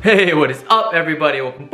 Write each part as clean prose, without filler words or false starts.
Hey, what is up everybody? Welcome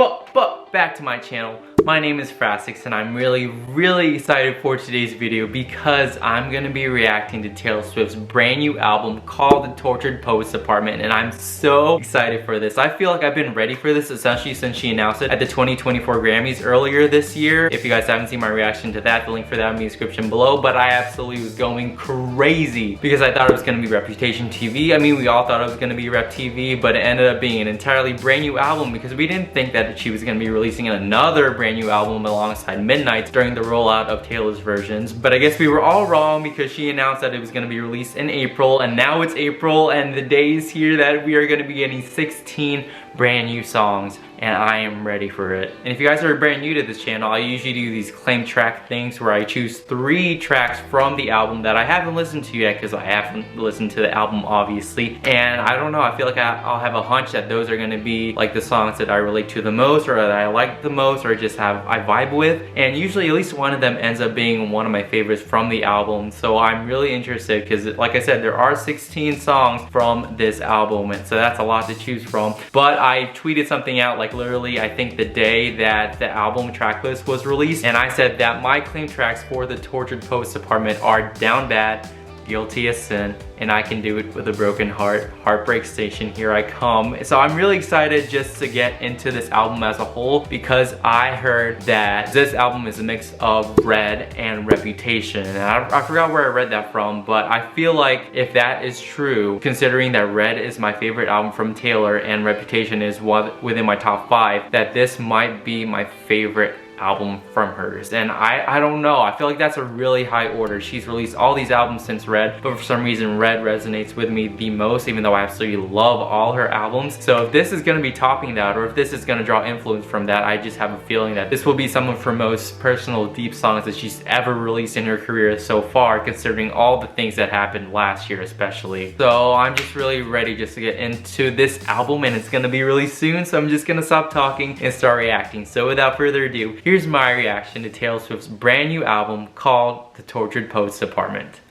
back to my channel. My name is Frassix and I'm really excited for today's video because I'm gonna be reacting to Taylor Swift's brand new album called The Tortured Poets Apartment, and I'm so excited for this. I feel like I've been ready for this essentially since she announced it at the 2024 Grammys earlier this year. If you guys haven't seen my reaction to that, the link for that in the description below, but I absolutely was going crazy because I thought it was gonna be Reputation TV. I mean, we all thought it was gonna be Rep TV, but it ended up being an entirely brand new album because we didn't think that she was gonna be releasing another brand new album alongside Midnight during the rollout of Taylor's versions. But I guess we were all wrong because she announced that it was gonna be released in April, and now it's April and the day is here that we are gonna be getting 16 brand new songs, and I am ready for it. And if you guys are brand new to this channel, I usually do these claim track things where I choose 3 tracks from the album that I haven't listened to yet because I haven't listened to the album obviously. And I don't know, I feel like I'll have a hunch that those are gonna be like the songs that I relate to the most, or that I like the most, or just I vibe with. And usually at least one of them ends up being one of my favorites from the album. So I'm really interested because like I said, there are 16 songs from this album, and so that's a lot to choose from. But I tweeted something out like literally I think the day that the album track list was released, and I said that my claim tracks for The Tortured Poets Apartment are Down Bad, Guilty as Sin, and I Can Do It With a Broken Heart, Heartbreak Station, Here I Come. So I'm really excited just to get into this album as a whole because I heard that this album is a mix of Red and Reputation. And I forgot where I read that from, but I feel like if that is true, considering that Red is my favorite album from Taylor and Reputation is one within my top 5, that this might be my favorite album from hers. And I don't know, I feel like that's a really high order. She's released all these albums since Red, but for some reason Red resonates with me the most, even though I absolutely love all her albums. So if this is gonna be topping that, or if this is gonna draw influence from that, I just have a feeling that this will be some of her most personal, deep songs that she's ever released in her career so far, considering all the things that happened last year especially. So I'm just really ready just to get into this album, and it's gonna be released soon, so I'm just gonna stop talking and start reacting. So without further ado, here's my reaction to Taylor Swift's brand new album called The Tortured Poets Apartment.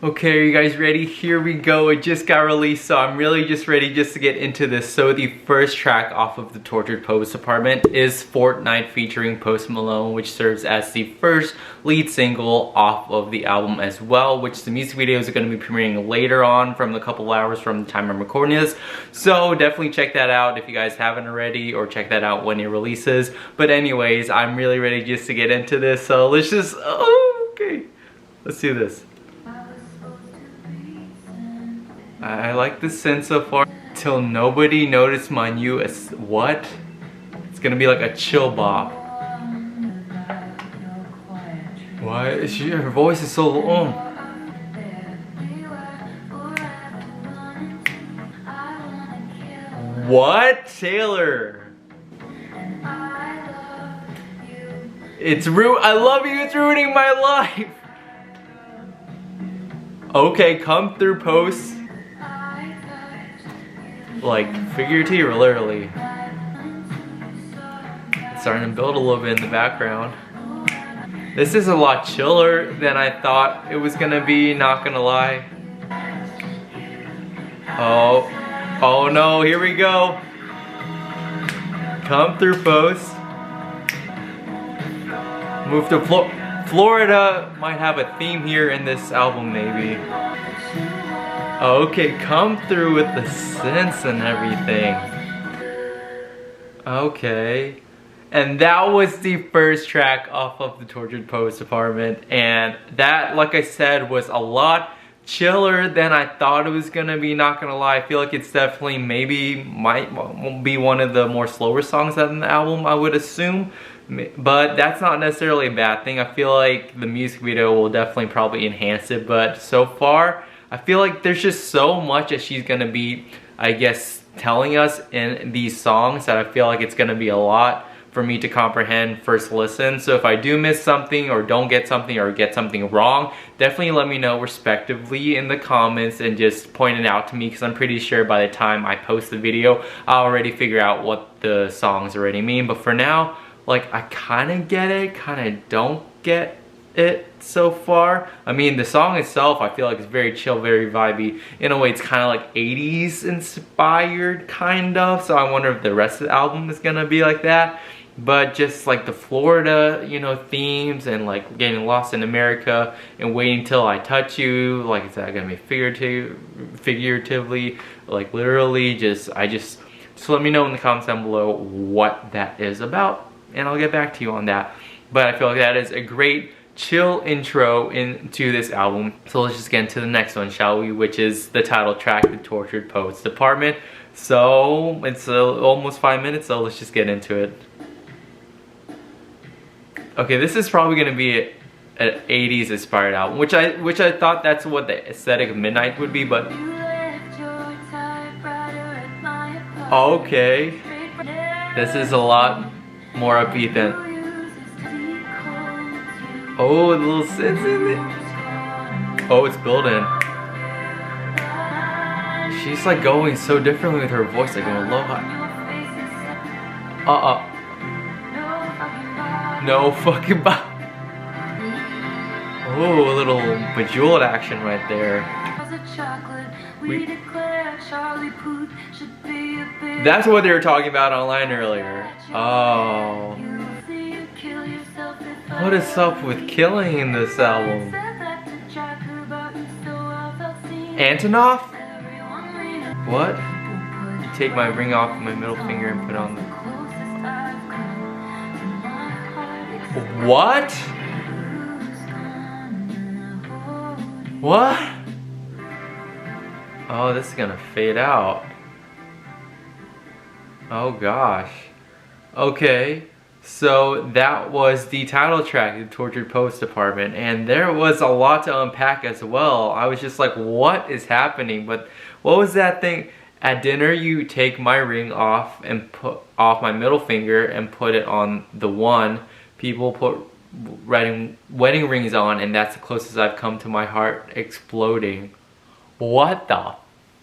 Okay, are you guys ready? Here we go. It just got released, so I'm really just ready just to get into this. So the first track off of The Tortured Poets Apartment is Fortnight featuring Malone, which serves as the first lead single off of the album as well, which the music videos are going to be premiering later on from a couple hours from the time I'm recording this. So definitely check that out if you guys haven't already, or check that out when it releases. But anyways, I'm really ready just to get into this. So let's just, okay, let's do this. I like the synth so far. Till Nobody Noticed My New what? It's gonna be like a chill bop. Why is she? Her voice is so low. What? Taylor? It's I love you. It's ruining my life. Okay, come through posts. Like figuratively or literally. It's starting to build a little bit in the background. This is a lot chiller than I thought it was gonna be, not gonna lie. Oh no, here we go. Come through post. Move to Florida might have a theme here in this album maybe. Okay, come through with the synths and everything. Okay. And that was the first track off of The Tortured Poets Apartment. And that, like I said, was a lot chiller than I thought it was gonna be, not gonna lie. I feel like it's definitely might be one of the more slower songs on the album, I would assume. But that's not necessarily a bad thing. I feel like the music video will definitely probably enhance it. But so far, I feel like there's just so much that she's gonna be, I guess, telling us in these songs that I feel like it's gonna be a lot for me to comprehend first listen. So if I do miss something, or don't get something, or get something wrong, definitely let me know respectively in the comments and just point it out to me, because I'm pretty sure by the time I post the video, I'll already figure out what the songs already mean. But for now, like, I kind of get it, kind of don't get it so far. I mean, the song itself, I feel like it's very chill, very vibey. In a way, it's kind of like 80s inspired, kind of. So I wonder if the rest of the album is gonna be like that. But just like the Florida, you know, themes and like getting lost in America and waiting till I touch you, like is that gonna be figuratively, like literally, just let me know in the comments down below what that is about, and I'll get back to you on that. But I feel like that is a great chill intro into this album. So let's just get into the next one, shall we? Which is the title track, The Tortured Poets Department. So it's almost 5 minutes, so let's just get into it. Okay, this is probably gonna be an 80s inspired album, which I thought that's what the aesthetic of Midnight would be, but okay, this is a lot more upbeat than, oh, the little synths in it. Oh, it's building. She's like going so differently with her voice, like going low high. No fucking oh, a little bejeweled action right there. That's what they were talking about online earlier. Oh. What is up with killing in this album? Antonov? What? Take my ring off my middle finger and put on the... What? What? Oh, this is gonna fade out. Oh gosh. Okay, so that was the title track, The Tortured Poets Department, and there was a lot to unpack as well. I was just like, what is happening? But what was that thing? At dinner, you take my ring off and put off my middle finger and put it on the one. People put wedding rings on, and that's the closest I've come to my heart exploding. What the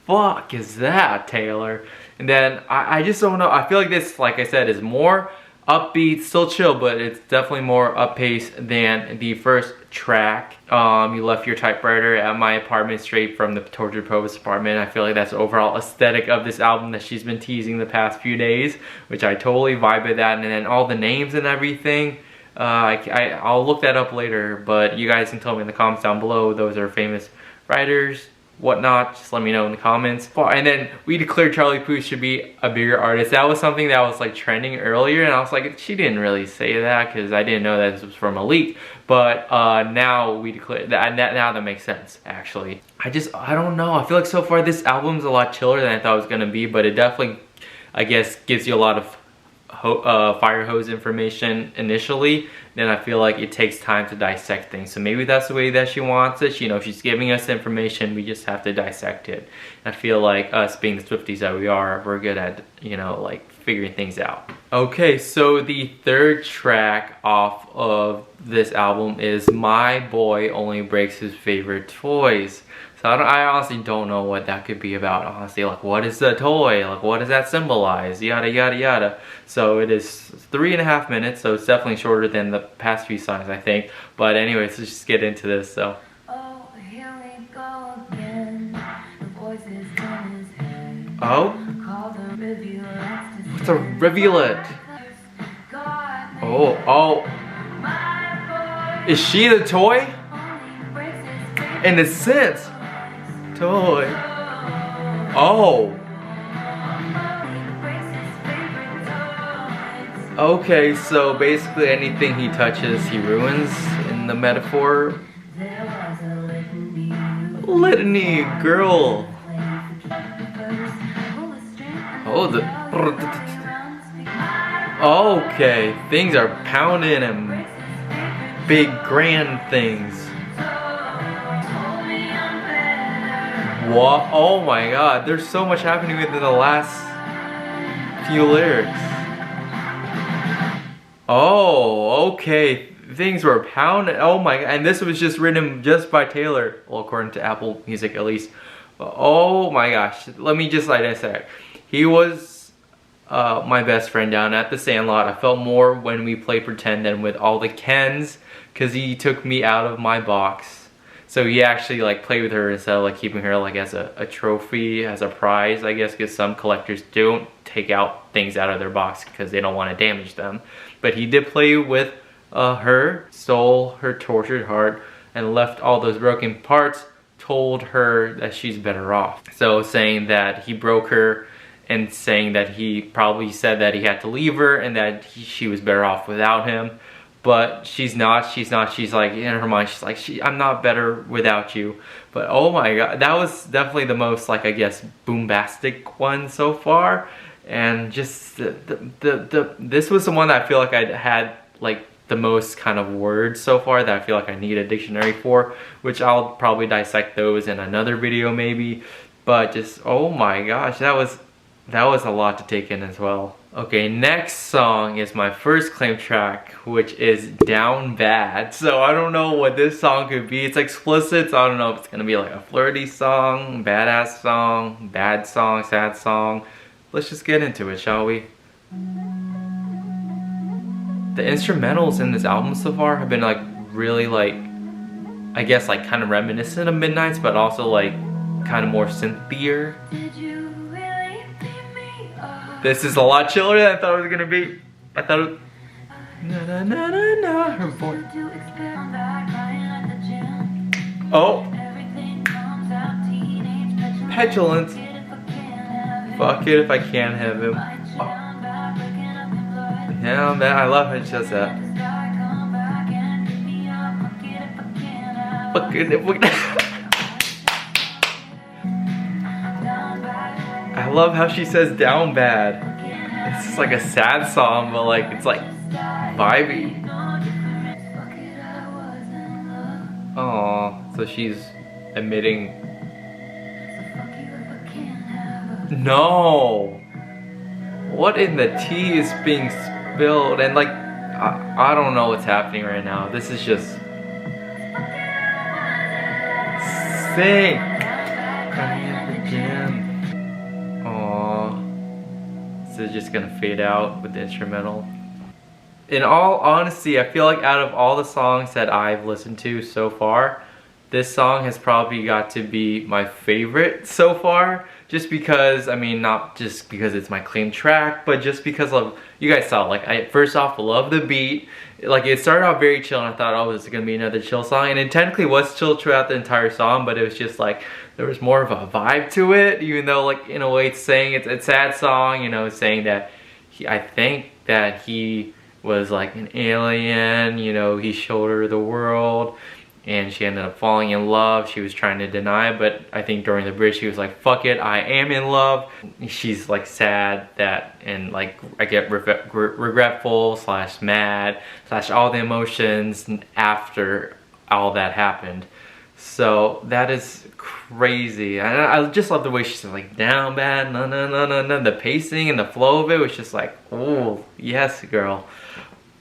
fuck is that, Taylor? And then I just don't know. I feel like this, like I said, is more upbeat, still chill, but it's definitely more up-paced than the first track. You left your typewriter at my apartment straight from the Tortured Poets Department. I feel like that's the overall aesthetic of this album that she's been teasing the past few days, which I totally vibe with that. And then all the names and everything, I'll look that up later, but you guys can tell me in the comments down below. Those are famous writers, whatnot. Just let me know in the comments. And then we declared Charlie Puth should be a bigger artist. That was something that was like trending earlier, and I was like, she didn't really say that because I didn't know that this was from a leak. But now we declared that. Now that makes sense, actually. I don't know. I feel like so far this album's a lot chiller than I thought it was gonna be, but it definitely, I guess, gives you a lot of fire hose information initially. Then I feel like it takes time to dissect things. So maybe that's the way that she wants it. You know, she's giving us information, we just have to dissect it. And I feel like us being the Swifties that we are, we're good at, you know, like figuring things out. Okay, so the third track off of this album is My Boy Only Breaks His Favorite Toys. So I honestly don't know what that could be about, honestly. Like, what is the toy? Like, what does that symbolize? Yada, yada, yada. So it is 3.5 minutes, so it's definitely shorter than the past few songs, I think. But anyways, let's just get into this, so. Oh, here we go again. The voices in his head. Oh? What's a rivulet? Oh. Is she the toy? In a sense. Toy. Oh. Okay, so basically anything he touches, he ruins in the metaphor. Litany, girl. Oh, okay, things are pounding and big grand things. What? Oh my god, there's so much happening within the last few lyrics. Oh, okay. Things were pounding. Oh my god, and this was just written just by Taylor. Well, according to Apple Music at least. Oh my gosh, let me just like I said. He was my best friend down at the Sandlot. I felt more when we played pretend than with all the Kens. because he took me out of my box. So he actually like played with her instead of like keeping her like as a trophy, as a prize, I guess, because some collectors don't take out things out of their box because they don't want to damage them. But he did play with her, stole her tortured heart, and left all those broken parts, told her that she's better off. So saying that he broke her and saying that he probably said that he had to leave her and that she was better off without him. But she's not, she's like, in her mind, she's like, I'm not better without you. But oh my god, that was definitely the most, like, I guess, boombastic one so far. And just, this was the one that I feel like I had, like, the most kind of words so far that I feel like I need a dictionary for, which I'll probably dissect those in another video maybe. But just, oh my gosh, that was a lot to take in as well. Okay, next song is my first claim track, which is Down Bad. So I don't know what this song could be. It's explicit, so I don't know if it's gonna be like a flirty song, badass song, bad song, sad song. Let's just get into it, shall we? The instrumentals in this album so far have been like really like, I guess like kind of reminiscent of Midnight's, but also like kind of more synthier. This is a lot chiller than I thought it was gonna be. I thought it was... Na na na na na, her voice. Oh! Petulance. Fuck it if I can't have him. Oh. Yeah, man, I love how she does that. Fuck it if we... I love how she says down bad. It's just like a sad song, but like it's like vibey. Oh, so she's admitting. No! What in the tea is being spilled? And like, I don't know what's happening right now. This is just... Sing! This is just gonna fade out with the instrumental. In all honesty, I feel like out of all the songs that I've listened to so far, this song has probably got to be my favorite so far. Just because, I mean, not just because it's my claim track, but just because of, you guys saw, like, first off, I love the beat. Like, it started off very chill, and I thought, oh, this is gonna be another chill song. And it technically was chill throughout the entire song, but it was just like, there was more of a vibe to it, even though, like, in a way it's saying it's a sad song, you know, saying that I think that he was like an alien, you know, he showed her the world, and she ended up falling in love. She was trying to deny it, but I think during the bridge she was like, fuck it, I am in love. She's like sad that, and like I get regretful slash mad slash all the emotions after all that happened. So that is crazy. I just love the way she's like down bad, no no no no no. The pacing and the flow of it was just like, oh yes girl.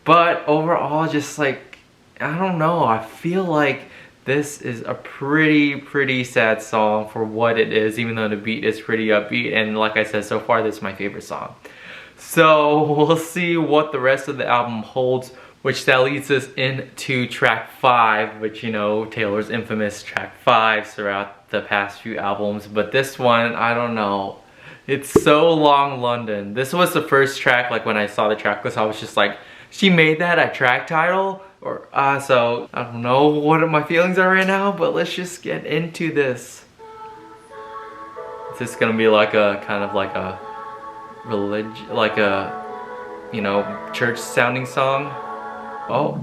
But overall, just like, I don't know, I feel like this is a pretty sad song for what it is, even though the beat is pretty upbeat, and like I said, so far this is my favorite song. So we'll see what the rest of the album holds, which that leads us into track 5, which, you know, Taylor's infamous track 5 throughout the past few albums. But this one, I don't know, it's So Long London. This was the first track, like when I saw the track list, I was just like, she made that a track title? Or, so I don't know what my feelings are right now, but let's just get into this. Is this gonna be like a, kind of like a religion, like a, you know, church sounding song? Oh,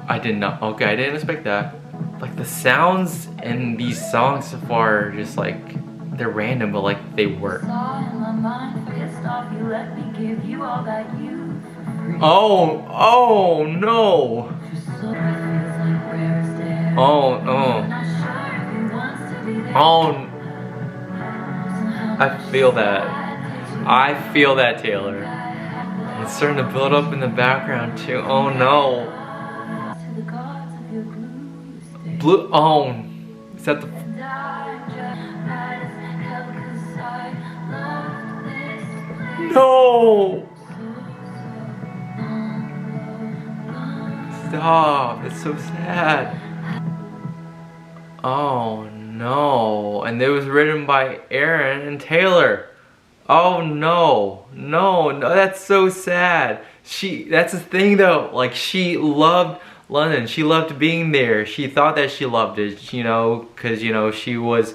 I did not, okay, I didn't expect that. Like the sounds in these songs so far are just like, they're random, but like they work. Oh no. Oh, I feel that, Taylor. It's starting to build up in the background too. Oh no. Blue, oh, is that the... No! Stop. It's so sad. Oh no. And it was written by Aaron and Taylor. Oh no. No, no, that's so sad. That's the thing though. Like, she loved London. She loved being there. She thought that she loved it, you know, because, you know, she was,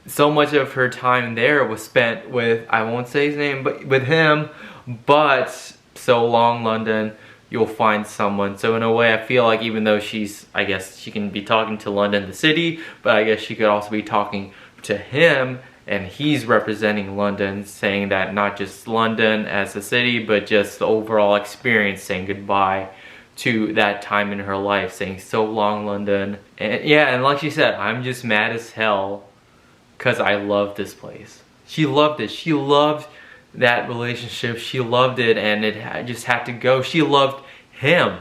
so much of her time there was spent with, I won't say his name, but with him. But so long, London, you'll find someone. So in a way, I feel like even though she's, I guess she can be talking to London, the city, but I guess she could also be talking to him, and he's representing London, saying that not just London as a city, but just the overall experience, saying goodbye to that time in her life, saying so long, London. And yeah, and like she said, I'm just mad as hell because I love this place. She loved it. She loved that relationship. She loved it, and it just had to go. She loved him.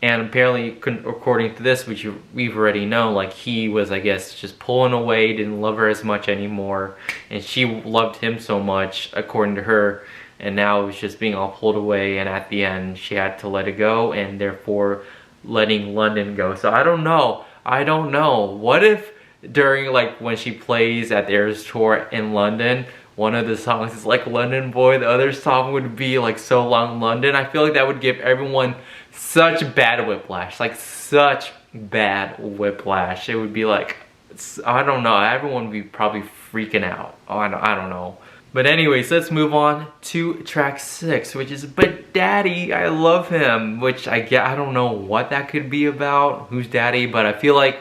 And apparently, according to this, which we've already known, like, he was, I guess, just pulling away, didn't love her as much anymore. And she loved him so much, according to her. And now it was just being all pulled away, and at the end, she had to let it go, and therefore letting London go. So I don't know. I don't know. What if during, like, when she plays at the Eras tour in London, one of the songs is like London Boy, the other song would be like So Long London? I feel like that would give everyone such bad whiplash, like such bad whiplash. It would be like, I don't know, everyone would be probably freaking out. Oh, I don't know. But anyways, let's move on to track 6, which is But Daddy, I Love Him, which I don't know what that could be about, who's daddy, but I feel like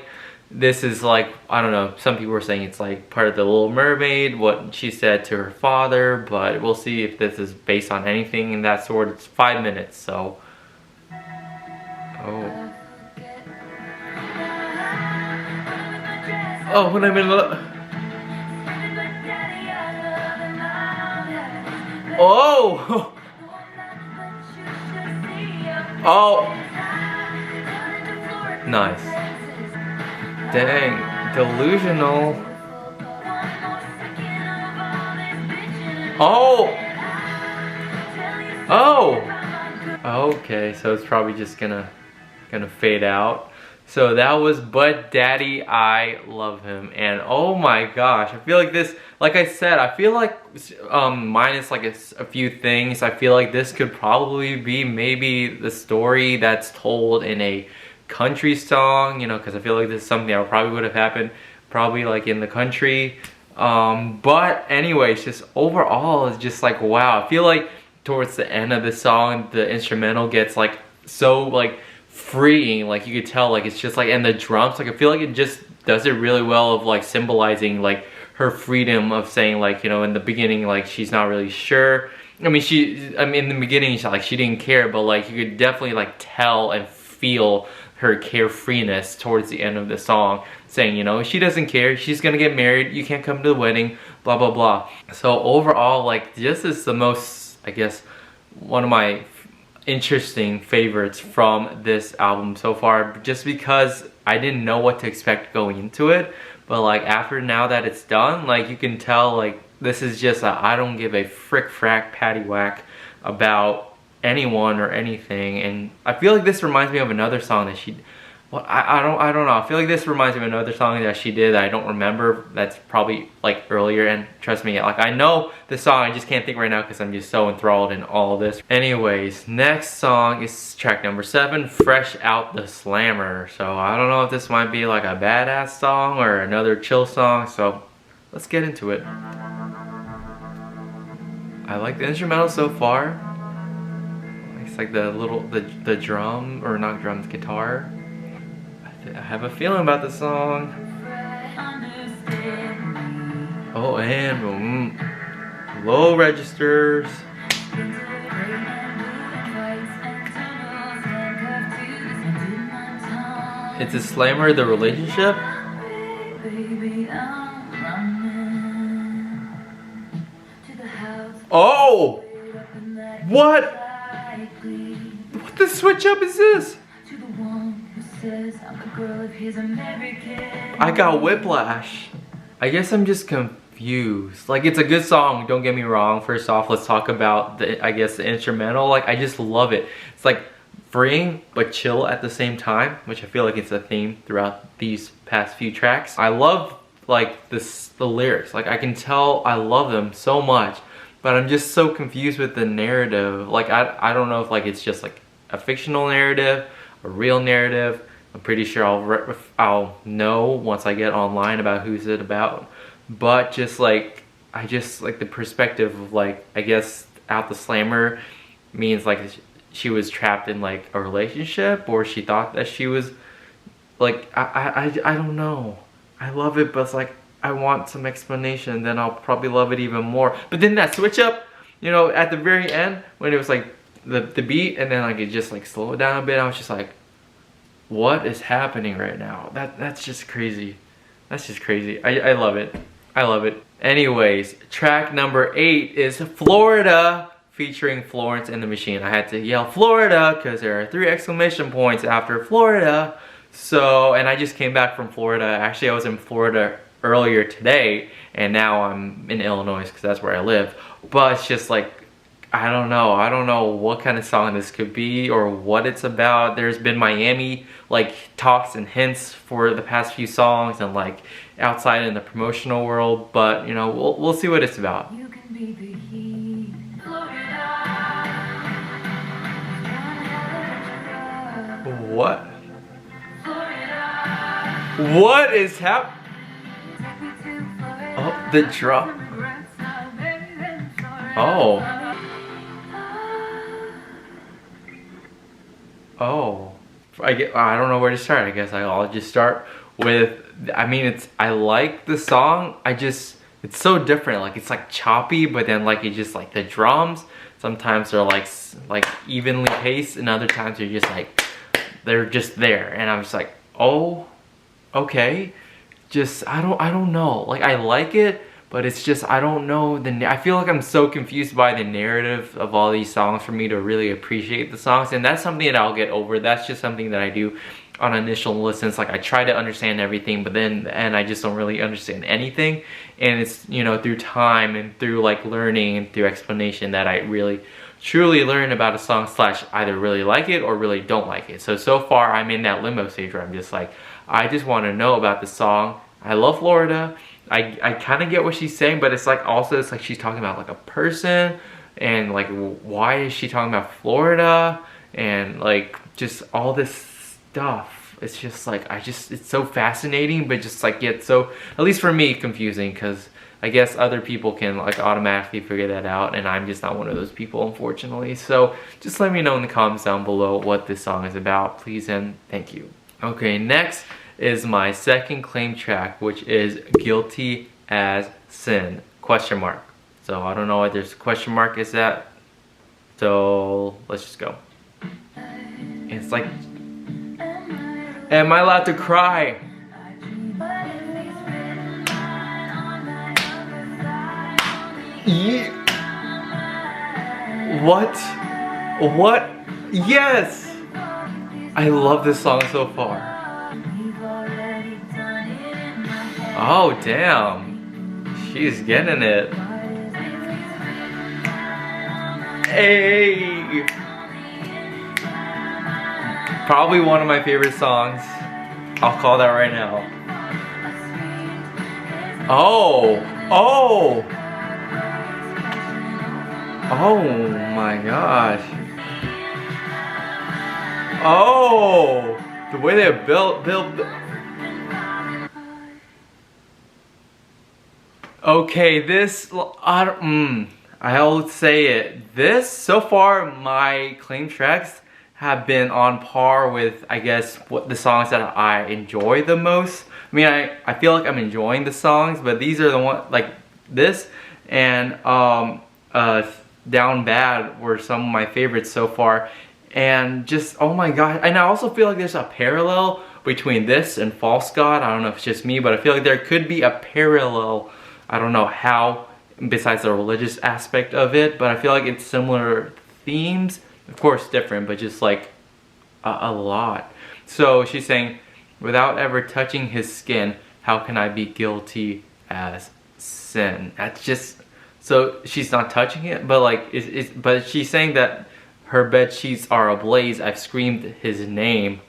this is like, I don't know, some people were saying it's like part of the Little Mermaid, what she said to her father, but we'll see if this is based on anything in that sort. It's 5 minutes, so. Oh. Oh, when I'm in love. Oh! Oh! Nice. Dang, delusional. Oh! Oh! Okay, so it's probably just gonna fade out. So that was But Daddy, I Love Him. And oh my gosh, I feel like this, like I said, I feel like minus like a few things, I feel like this could probably be maybe the story that's told in a country song, you know, because I feel like this is something that probably would have happened probably like in the country. But anyways, just overall, it's just like, wow. I feel like towards the end of the song, the instrumental gets like so like freeing, like you could tell, like it's just like, and the drums, like I feel like it just does it really well of like symbolizing like her freedom of saying, like, you know, in the beginning, like she's not really sure. I mean, in the beginning, she didn't care, but like you could definitely like tell and feel her carefreeness towards the end of the song, saying, you know, she doesn't care, she's gonna get married, you can't come to the wedding, blah blah blah. So overall, like, this is the most, I guess, one of my interesting favorites from this album so far, just because I didn't know what to expect going into it, but like after now that it's done, like you can tell, like this is just I don't give a frick frack patty whack about anyone or anything. And I feel like this reminds me of another song that she, well, I don't know, I feel like this reminds me of another song that she did that I don't remember, that's probably like earlier. And trust me, like I know the song, I just can't think right now because I'm just so enthralled in all of this. Anyways, next song is track number 7, Fresh Out the Slammer. So I don't know if this might be like a badass song or another chill song, so let's get into it. I like the instrumental so far. It's like the drum, or not drums, guitar. I have a feeling about the song. Oh, and low registers. It's a slammer, the relationship. Oh! What? What the switch up is this? I got whiplash. I guess I'm just confused. Like, it's a good song, don't get me wrong. First off, let's talk about the, I guess, the instrumental. Like, I just love it. It's like freeing but chill at the same time, which I feel like it's a theme throughout these past few tracks. I love like the lyrics. Like I can tell I love them so much, but I'm just so confused with the narrative. Like I don't know if like it's just like a fictional narrative, a real narrative. I'm pretty sure I'll know once I get online about who's it about. But just like I just like the perspective of like, I guess out the slammer means like she was trapped in like a relationship, or she thought that she was like, I don't know. I love it, but it's like I want some explanation, then I'll probably love it even more. But then that switch up, you know, at the very end when it was like the beat and then like it just like slowed down a bit, I was just like, what is happening right now? That's just crazy. That's just crazy. I love it. I love it. Anyways, track number 8 is Florida featuring Florence and the Machine. I had to yell Florida because there are 3 exclamation points after Florida. So, and I just came back from Florida. Actually, I was in Florida earlier today, and now I'm in Illinois because that's where I live. But it's just like, I don't know what kind of song this could be or what it's about. There's been Miami like talks and hints for the past few songs and like outside in the promotional world, but you know, we'll see what it's about. You can be the heat. What? What is happening? Oh, the drum. Oh. Oh, I don't know where to start. I guess I'll just start with, I mean, I like the song. It's so different. Like it's like choppy, but then like it just like the drums sometimes they're like evenly paced, and other times they're just like they're just there, and I'm just like, oh, okay. Just I don't know. Like I like it, but it's just, I don't know, I feel like I'm so confused by the narrative of all these songs for me to really appreciate the songs, and that's something that I'll get over. That's just something that I do on initial listens. Like I try to understand everything, but then, and I just don't really understand anything, and it's, you know, through time and through like learning and through explanation that I really truly learn about a song, slash either really like it or really don't like it. So far I'm in that limbo stage where I'm just like, I just want to know about the song. I love Florida. I kind of get what she's saying, but it's like also it's like she's talking about like a person, and like why is she talking about Florida, and like just all this stuff. It's just like it's so fascinating, but just like yet so, at least for me, confusing, because I guess other people can like automatically figure that out, and I'm just not one of those people, unfortunately. So just let me know in the comments down below what this song is about, please and thank you. Okay, next is my second claim track, which is Guilty as Sin, question mark. So I don't know what this question mark is at, so let's just go. It's like, am I allowed to cry? Yeah. What? Yes! I love this song so far. Oh damn, she's getting it. Hey! Probably one of my favorite songs. I'll call that right now. Oh! Oh! Oh my gosh. Oh! The way they built. Okay, this, I'll say it. This, so far, my claim tracks have been on par with, I guess, what the songs that I enjoy the most. I mean, I feel like I'm enjoying the songs, but these are the ones, like this and Down Bad were some of my favorites so far. And just, oh my god. And I also feel like there's a parallel between this and False God. I don't know if it's just me, but I feel like there could be a parallel. I don't know how, besides the religious aspect of it, but I feel like it's similar themes. Of course different, but just like a lot. So she's saying, without ever touching his skin, how can I be guilty as sin? That's just, so she's not touching it, but like, but she's saying that Her bed sheets are ablaze. I've screamed his name.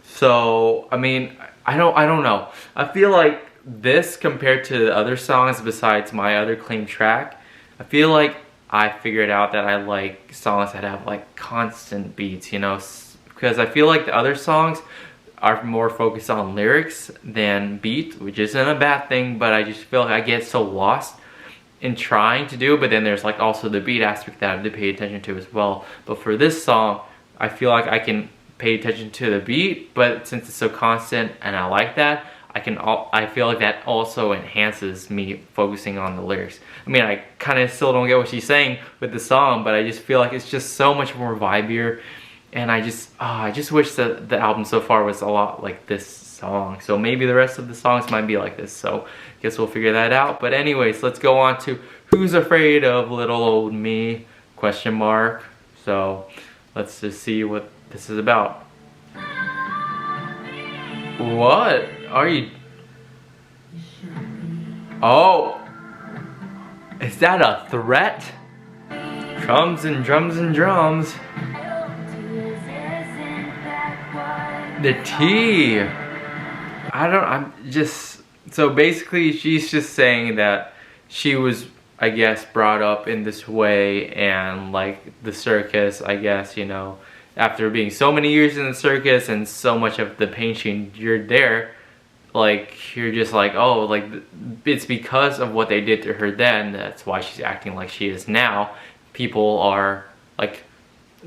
So, I mean, I don't know. I feel like this compared to the other songs besides my other claimed track, I feel like I figured out that I like songs that have like constant beats, you know, because I feel like the other songs are more focused on lyrics than beat, which isn't a bad thing, but I just feel like I get so lost in trying to do, but then there's like also the beat aspect that I have to pay attention to as well. But for this song, I feel like I can pay attention to the beat, but since it's so constant and I like that, I feel like that also enhances me focusing on the lyrics. I mean, I kind of still don't get what she's saying with the song, but I just feel like it's just so much more vibier, and I just wish that the album so far was a lot like this song. So maybe the rest of the songs might be like this, so I guess we'll figure that out. But anyways, let's go on to Who's Afraid of Little Old Me? Question mark. So let's just see what this is about. What are you? Oh, is that a threat? Drums and drums and drums. The T. I'm just, so basically she's just saying that she was, I guess, brought up in this way, and like the circus, I guess, you know, after being so many years in the circus and so much of the pain she endured there, like, you're just like, oh, like, it's because of what they did to her then, that's why she's acting like she is now. People are, like,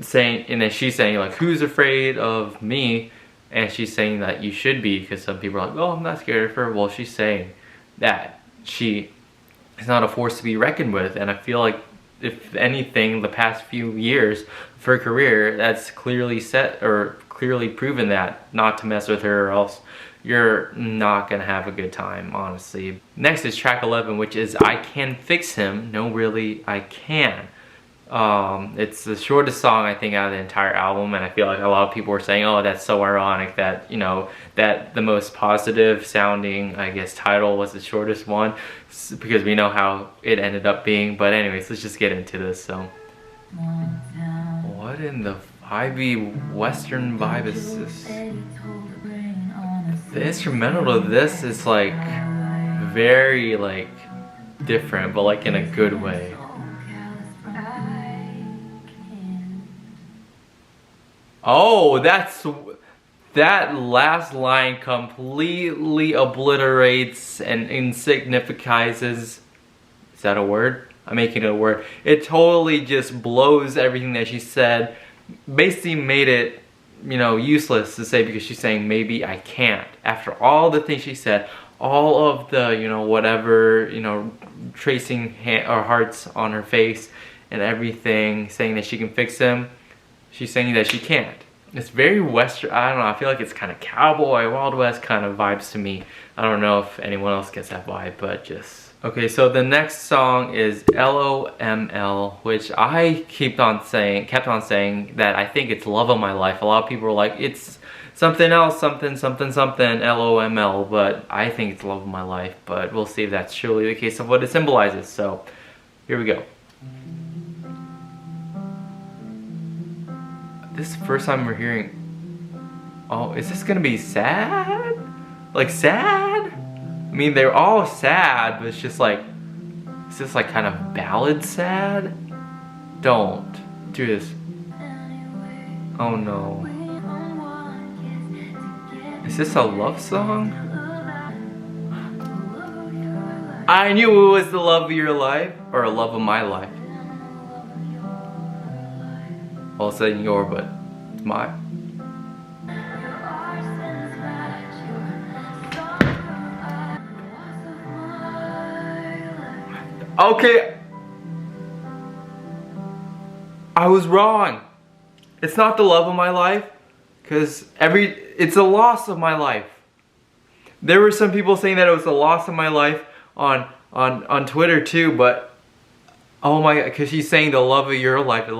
saying, and then she's saying, like, who's afraid of me? And she's saying that you should be, because some people are like, oh, I'm not scared of her. Well, she's saying that she is not a force to be reckoned with, and I feel like, if anything, the past few years of her career, that's clearly set, or clearly proven that not to mess with her, or else you're not gonna have a good time, honestly. Next is track 11, which is I Can Fix Him. No, really, I can. It's the shortest song, I think, out of the entire album, and I feel like a lot of people were saying, oh, that's so ironic that, you know, that the most positive sounding, I guess, title was the shortest one, because we know how it ended up being. But anyways, let's just get into this. So, what in the vibey Western vibe is this? The instrumental to this is like very like different, but like in a good way. Oh, that last line completely obliterates and insignificizes. Is that a word? I'm making it a word. It totally just blows everything that she said. Basically made it, you know, useless to say, because she's saying maybe I can't. After all the things she said, all of the, you know, whatever, you know, tracing or hearts on her face and everything, saying that she can fix him. She's saying that she can't. It's very Western, I don't know, I feel like it's kind of cowboy, Wild West kind of vibes to me. I don't know if anyone else gets that vibe, but just... Okay, so the next song is LOML, which I kept on saying that I think it's Love of My Life. A lot of people are like, it's something else, something, LOML, but I think it's Love of My Life. But we'll see if that's truly the case of what it symbolizes. So, here we go. This is the first time we're hearing... Oh, is this gonna be sad? Like, sad? I mean, they're all sad, but it's just like... Is this like kind of ballad sad? Don't do this. Oh no. Is this a love song? I knew it was the love of your life, or a love of my life. Well, it's saying your, but it's my. Okay. I was wrong. It's not the love of my life, because it's a loss of my life. There were some people saying that it was the loss of my life on Twitter too, but oh my god, because she's saying the love of your life, and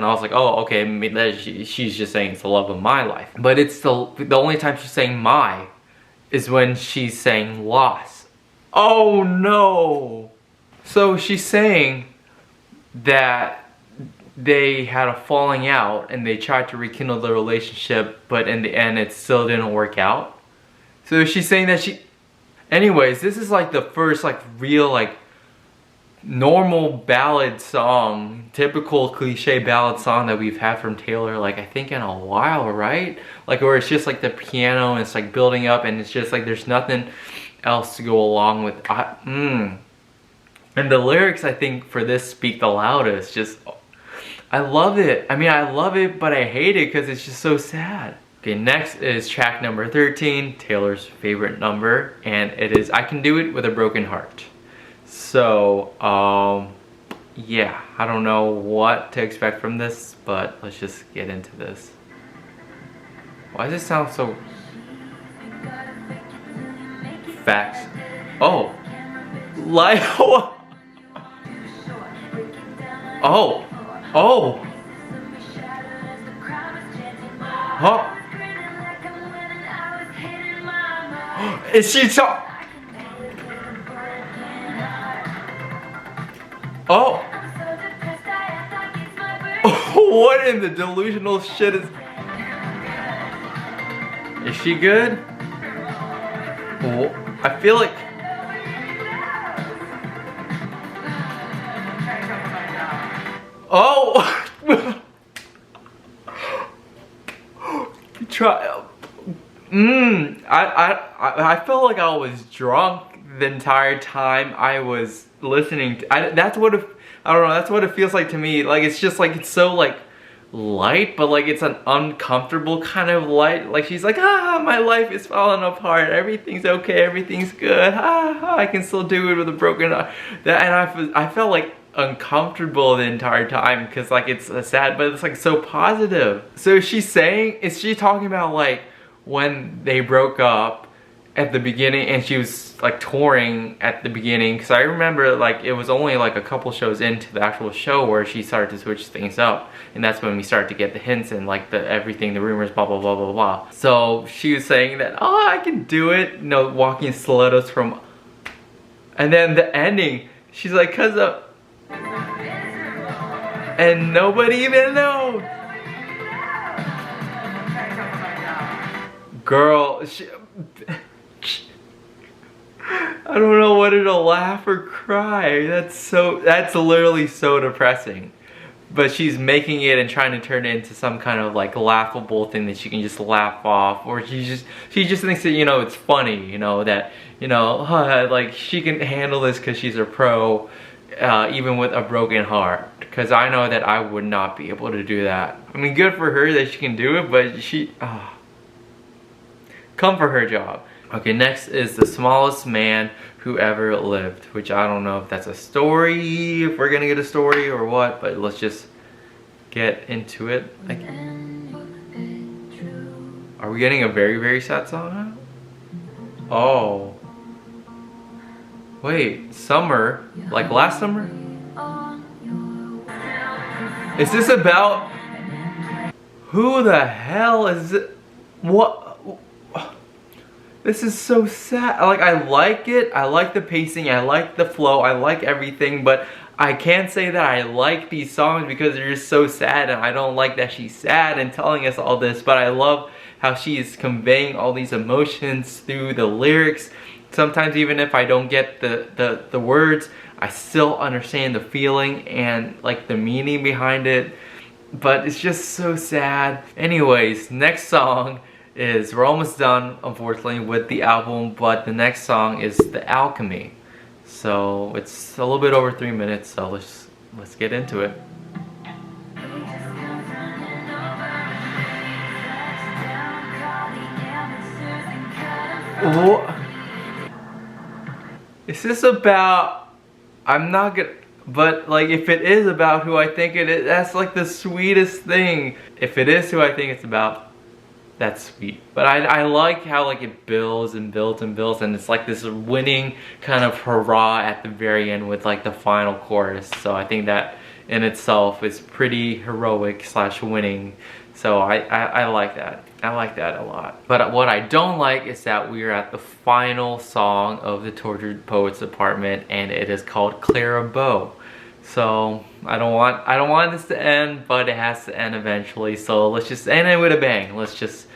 I was like, oh, okay, she's just saying it's the love of my life. But it's the only time she's saying my is when she's saying loss. Oh no! So she's saying that they had a falling out and they tried to rekindle the relationship, but in the end it still didn't work out. So she's saying that she... Anyways, this is like the first like real like normal ballad song, typical cliche ballad song that we've had from Taylor, like I think in a while, right? Like where it's just like the piano and it's like building up and it's just like there's nothing else to go along with. And the lyrics I think for this speak the loudest. Just, I love it. I mean, I love it, but I hate it because it's just so sad. Okay, next is track number 13, Taylor's favorite number, and it is I Can Do It With a Broken Heart. So, yeah, I don't know what to expect from this, but let's just get into this. Why does it sound so... Facts. Oh. Like... Oh. Oh. Huh? Is she so... Oh. What in the delusional shit is... Is she good? Oh, I feel like... Oh! Try... I felt like I was drunk the entire time I was listening to... that's what it, I don't know, that's what it feels like to me. Like, it's just like, it's so like light, but like it's an uncomfortable kind of light. Like she's like, my life is falling apart, everything's okay, everything's good, I can still do it with a broken heart. And I felt like uncomfortable the entire time because like it's sad, but it's like so positive. So she's saying, is she talking about like when they broke up at the beginning and she was like touring at the beginning? Because I remember like it was only like a couple shows into the actual show where she started to switch things up, and that's when we started to get the hints and like the everything, the rumors, blah blah blah blah blah. So she was saying that, oh, I can do it, you know, walking stilettos from... And then the ending, she's like, cause of... And nobody even knows. Girl, I don't know whether to laugh or cry. That's literally so depressing. But she's making it and trying to turn it into some kind of like laughable thing that she can just laugh off, or she just thinks that, you know, it's funny, you know, that, you know, like she can handle this because she's a pro, even with a broken heart. Because I know that I would not be able to do that. I mean, good for her that she can do it, but she, come for her job. Okay, next is The Smallest Man Who Ever Lived, which I don't know if that's a story, if we're gonna get a story or what, but let's just get into it. Are we getting a very, very sad song now? Oh. Wait, summer? Like last summer? Is this about... Who the hell is it? What? This is so sad. Like, I like it. I like the pacing. I like the flow. I like everything. But I can't say that I like these songs because they're just so sad. And I don't like that she's sad and telling us all this. But I love how she is conveying all these emotions through the lyrics. Sometimes even if I don't get the words, I still understand the feeling and like the meaning behind it. But it's just so sad. Anyways, next song is, we're almost done unfortunately with the album, but the next song is The Alchemy. So it's a little bit over 3 minutes, so let's get into it. What? Is this about... I'm not gonna... But like, if it is about who I think it is, that's like the sweetest thing. If it is who I think it's about, that's sweet. But I like how like it builds and builds and builds, and it's like this winning kind of hurrah at the very end with like the final chorus. So I think that in itself is pretty heroic / winning. So I like that. I like that a lot. But what I don't like is that we are at the final song of the Tortured Poets Department, and it is called Clara Bow. So I don't want this to end, but it has to end eventually. So let's just end it with a bang. Let's just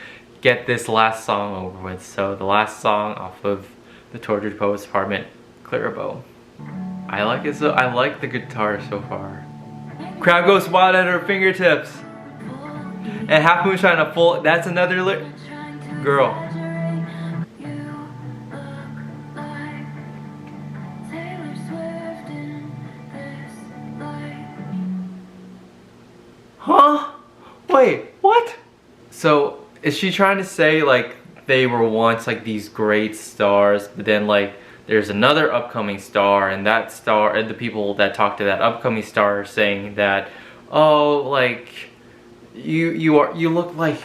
get this last song over with. So the last song off of the Tortured Poets Apartment, Clara Bow. I like it, so I like the guitar so far. Crowd goes wild at her fingertips. And Half Moon trying to full, that's another girl. Huh? Wait, what? So is she trying to say like they were once like these great stars, but then like there's another upcoming star, and that star, and the people that talk to that upcoming star are saying that, oh, like you look like,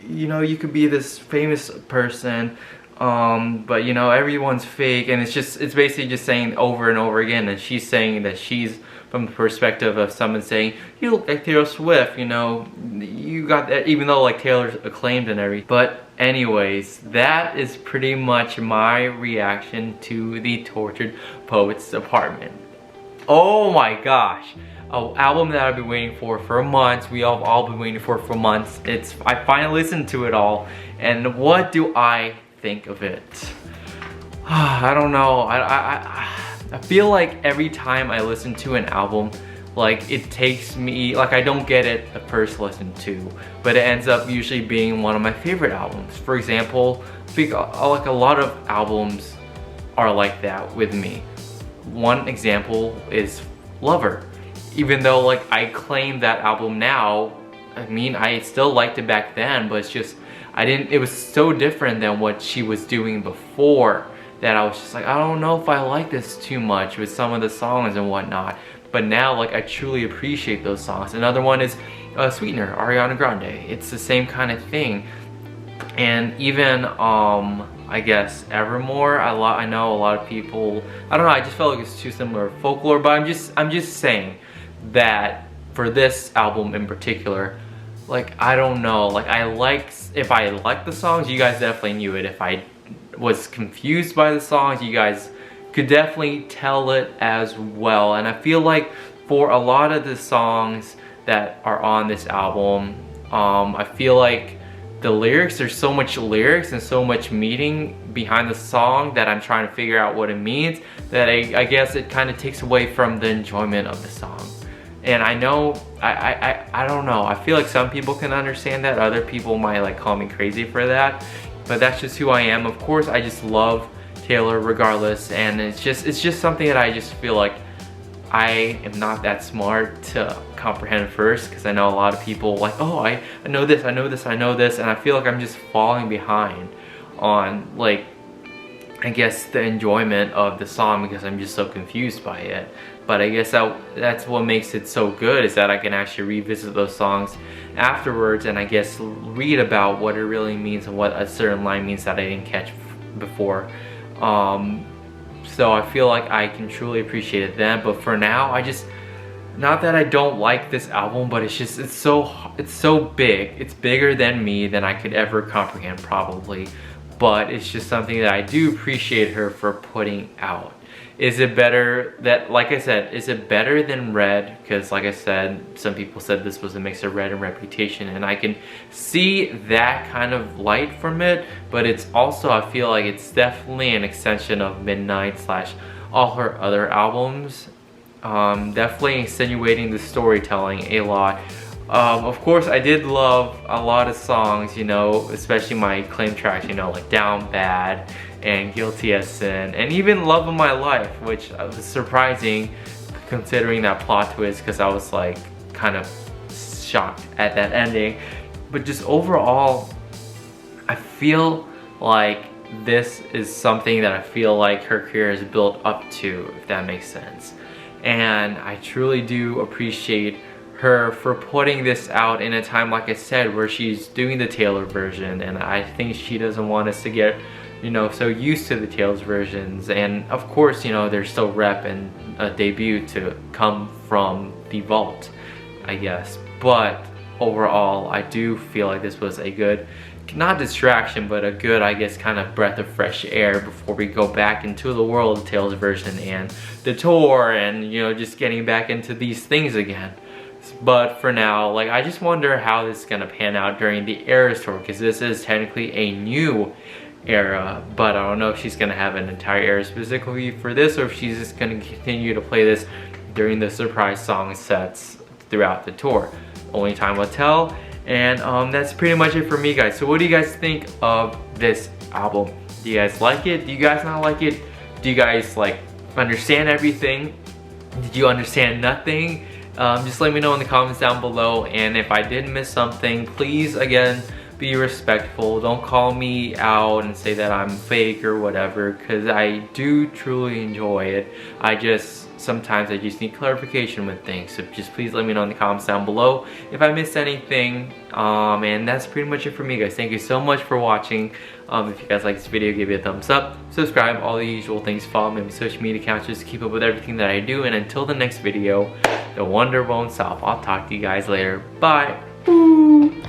you know, you could be this famous person, but you know, everyone's fake. And it's basically just saying over and over again, and she's saying that she's from the perspective of someone saying, you look like Taylor Swift, you know, you got that, even though like Taylor's acclaimed and everything. But anyways, that is pretty much my reaction to the Tortured Poets Apartment. Oh my gosh, an album that I've been waiting for months. We have all been waiting for months. I finally listened to it all, and what do I think of it? I don't know. I feel like every time I listen to an album, like it takes me, like I don't get it the first listen to, but it ends up usually being one of my favorite albums. For example, like a lot of albums are like that with me. One example is Lover. Even though like I claim that album now, I mean, I still liked it back then, but it's just, it was so different than what she was doing before, that I was just like, I don't know if I like this too much with some of the songs and whatnot. But now, like, I truly appreciate those songs. Another one is Sweetener, Ariana Grande. It's the same kind of thing. And even, I guess, Evermore, I know a lot of people, I don't know, I just felt like it's too similar to Folklore, but I'm just saying that for this album in particular, like, I don't know, like, if I liked the songs, you guys definitely knew it. If I was confused by the songs, you guys could definitely tell it as well. And I feel like for a lot of the songs that are on this album, I feel like the lyrics, there's so much lyrics and so much meaning behind the song that I'm trying to figure out what it means, that I guess it kind of takes away from the enjoyment of the song. And I know, I don't know, I feel like some people can understand that, other people might like call me crazy for that, but that's just who I am. Of course, I just love Taylor regardless, and it's just something that I just feel like I am not that smart to comprehend first, because I know a lot of people like, oh, I know this, I know this, I know this, and I feel like I'm just falling behind on, like, I guess the enjoyment of the song, because I'm just so confused by it. But I guess that's what makes it so good, is that I can actually revisit those songs afterwards, and I guess read about what it really means and what a certain line means that I didn't catch before. So I feel like I can truly appreciate it then. But for now, not that I don't like this album, but it's so big. It's bigger than me, than I could ever comprehend probably. But it's just something that I do appreciate her for putting out. Is it better that, like I said, is it better than Red? Because like I said, some people said this was a mix of Red and Reputation, and I can see that kind of light from it, but it's also, I feel like it's definitely an extension of Midnight / all her other albums. Definitely insinuating the storytelling a lot. Of course, I did love a lot of songs, you know, especially my acclaimed tracks, you know, like Down Bad and Guilty as Sin, and even Love of My Life, which was surprising considering that plot twist, because I was like kind of shocked at that ending. But just overall, I feel like this is something that I feel like her career is built up to, if that makes sense. And I truly do appreciate her for putting this out in a time, like I said, where she's doing the Taylor version, and I think she doesn't want us to get, you know, so used to the Taylor's versions. And of course, you know, there's still Rep and a debut to come from the vault, I guess. But overall, I do feel like this was a good not distraction, but a good, I guess, kind of breath of fresh air before we go back into the world of Tails version and the tour and, you know, just getting back into these things again. But for now, like, I just wonder how this is gonna pan out during the Eras tour, because this is technically a new era, but I don't know if she's gonna have an entire era specifically for this, or if she's just gonna continue to play this during the surprise song sets throughout the tour. Only time will tell. And that's pretty much it for me, guys. So what do you guys think of this album? Do you guys like it? Do you guys not like it? Do you guys like understand everything? Did you understand nothing? Just let me know in the comments down below, and if I did miss something, please again be respectful. Don't call me out and say that I'm fake or whatever, because I do truly enjoy it. Sometimes I just need clarification with things, so just please let me know in the comments down below if I missed anything. And that's pretty much it for me, guys. Thank you so much for watching. If you guys like this video, give it a thumbs up, subscribe, all the usual things. Follow me on my social media accounts just to keep up with everything that I do. And until the next video, the wonder won't stop. I'll talk to you guys later. Bye. Ooh.